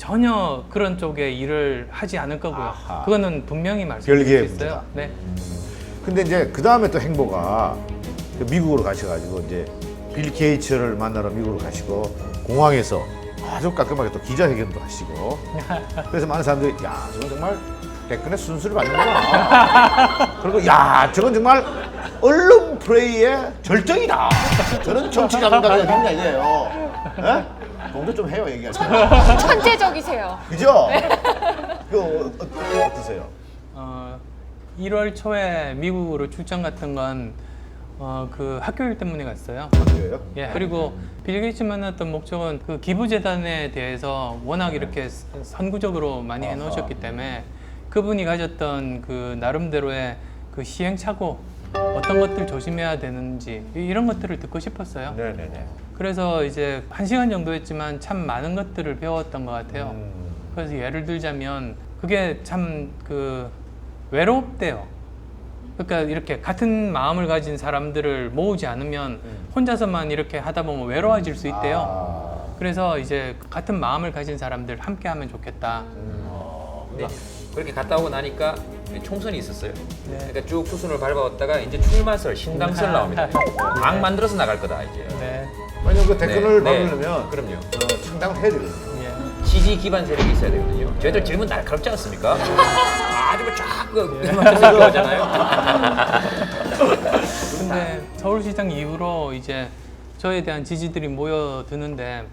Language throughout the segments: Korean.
전혀 그런 쪽에 일을 하지 않을 거고요. 아하. 그거는 분명히 말씀드릴 별개의 수 있어요. 문제다. 네. 근데 이제 그 다음에 또 행보가 미국으로 가셔가지고 이제 빌 게이츠를 만나러 미국으로 가시고 공항에서 아주 깔끔하게 또 기자회견도 하시고 그래서 많은 사람들이 야 저건 정말 백근의 순수를 받는구나. 그리고 야 저건 정말 언론 플레이의 절정이다. 저런 정치 감각이 어딨냐 이거예요. 예? 공도 좀 해요 얘기할 때. 천재적이세요. 그죠? 그거 어떠세요? 1월 초에 미국으로 출장 갔던 건 그 학교 일 때문에 갔어요. 학교예요? 예, 그리고 빌 게이츠 만났던 목적은 그 기부재단에 대해서 워낙 이렇게 선구적으로 많이 해놓으셨기 때문에 그분이 가졌던 그 나름대로의 그 시행착오, 어떤 것들 조심해야 되는지 이런 것들을 듣고 싶었어요. 네네네. 그래서 이제 1시간 정도 했지만 참 많은 것들을 배웠던 것 같아요. 그래서 예를 들자면 그게 참 그 외롭대요. 그러니까 이렇게 같은 마음을 가진 사람들을 모으지 않으면 혼자서만 이렇게 하다 보면 외로워질 수 있대요. 그래서 이제 같은 마음을 가진 사람들 함께 하면 좋겠다. 네. 그렇게 갔다 오고 나니까 총선이 있었어요. 네. 그러니까 쭉 투순을 밟아왔다가 이제 출마설, 신당설 나옵니다. 당 만들어서 나갈 거다 이제. 네. 왜냐면 그 댓글을 네. 받으려면 그럼요. 창당을 해야 되거든요. 예. 지지 기반 세력이 있어야 되거든요. 저희들 질문 날카롭지 않습니까? 아주 쫙그 생각하잖아요. 근데 서울시장 이후로 이제 저에 대한 지지들이 모여드는데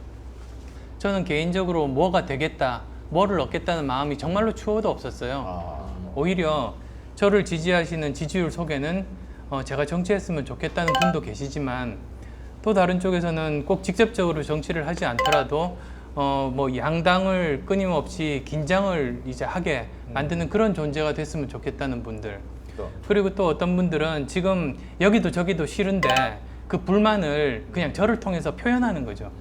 저는 개인적으로 뭐가 되겠다, 뭐를 얻겠다는 마음이 정말로 추호도 없었어요. 오히려 저를 지지하시는 지지율 속에는 제가 정치했으면 좋겠다는 분도 계시지만 또 다른 쪽에서는 꼭 직접적으로 정치를 하지 않더라도 뭐 양당을 끊임없이 긴장을 이제 하게 만드는 그런 존재가 됐으면 좋겠다는 분들. 그리고 또 어떤 분들은 지금 여기도 저기도 싫은데 그 불만을 그냥 저를 통해서 표현하는 거죠.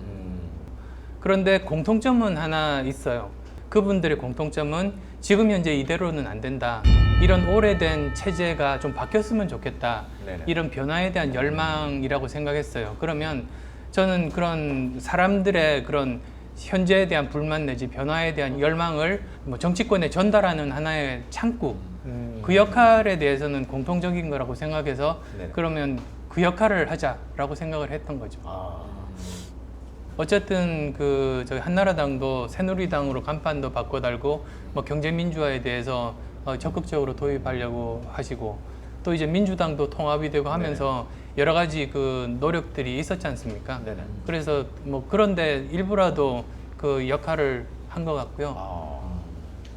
그런데 공통점은 하나 있어요. 그분들의 공통점은 지금 현재 이대로는 안 된다. 이런 오래된 체제가 좀 바뀌었으면 좋겠다. 네네. 이런 변화에 대한 열망이라고 생각했어요. 그러면 저는 그런 사람들의 그런 현재에 대한 불만 내지 변화에 대한 열망을 뭐 정치권에 전달하는 하나의 창구, 그 역할에 대해서는 공통적인 거라고 생각해서 네네. 그러면 그 역할을 하자라고 생각을 했던 거죠. 어쨌든 그 저희 한나라당도 새누리당으로 간판도 바꿔달고 뭐 경제민주화에 대해서 적극적으로 도입하려고 하시고 또 이제 민주당도 통합이 되고 하면서 여러 가지 그 노력들이 있었지 않습니까? 네네. 그래서 뭐 그런데 일부라도 그 역할을 한 것 같고요.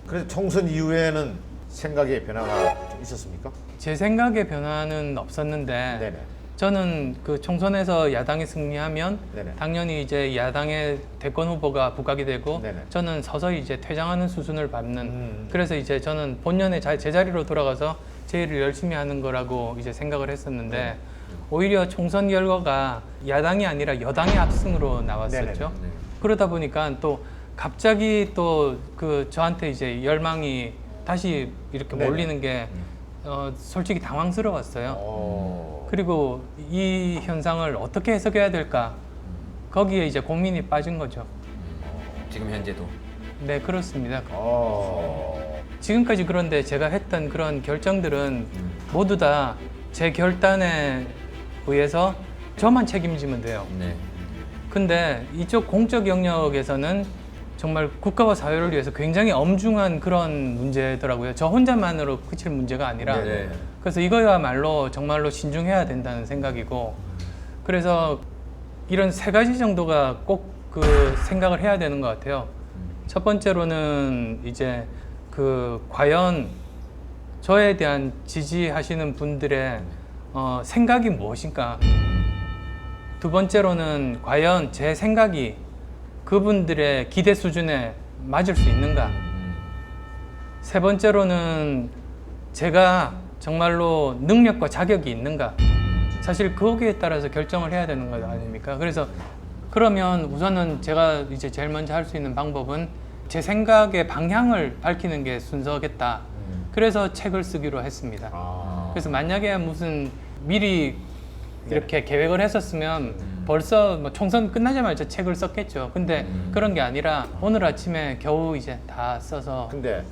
그래서 총선 이후에는 생각의 변화가 좀 있었습니까? 제 생각의 변화는 없었는데 네네. 저는 그 총선에서 야당이 승리하면 네네. 당연히 이제 야당의 대권 후보가 부각이 되고 네네. 저는 서서히 이제 퇴장하는 수순을 밟는 그래서 이제 저는 본연의 제자리로 돌아가서 제 일을 열심히 하는 거라고 이제 생각을 했었는데 오히려 총선 결과가 야당이 아니라 여당의 압승으로 나왔었죠. 네네네. 그러다 보니까 또 갑자기 또 그 저한테 이제 열망이 다시 이렇게 네네. 몰리는 게 솔직히 당황스러웠어요. 오. 그리고 이 현상을 어떻게 해석해야 될까? 거기에 이제 고민이 빠진 거죠. 지금 현재도. 네, 그렇습니다. 어. 지금까지 그런데 제가 했던 그런 결정들은 모두 다 제 결단에 의해서 저만 책임지면 돼요. 네. 근데 이쪽 공적 영역에서는 정말 국가와 사회를 위해서 굉장히 엄중한 그런 문제더라고요. 저 혼자만으로 그칠 문제가 아니라. 네. 그래서 이거야말로 정말로 신중해야 된다는 생각이고 그래서 이런 세 가지 정도가 꼭 그 생각을 해야 되는 것 같아요. 첫 번째로는 이제 그 과연 저에 대한 지지하시는 분들의 생각이 무엇인가. 두 번째로는 과연 제 생각이 그분들의 기대 수준에 맞을 수 있는가. 세 번째로는 제가 정말로 능력과 자격이 있는가. 사실 거기에 따라서 결정을 해야 되는 거 아닙니까? 그래서 그러면 우선은 제가 이제 제일 먼저 할 수 있는 방법은 제 생각의 방향을 밝히는 게 순서겠다. 그래서 책을 쓰기로 했습니다. 그래서 만약에 무슨 미리 이렇게 계획을 했었으면 벌써 뭐 총선 끝나자마자 책을 썼겠죠. 근데 그런 게 아니라 오늘 아침에 겨우 이제 다 써서 근데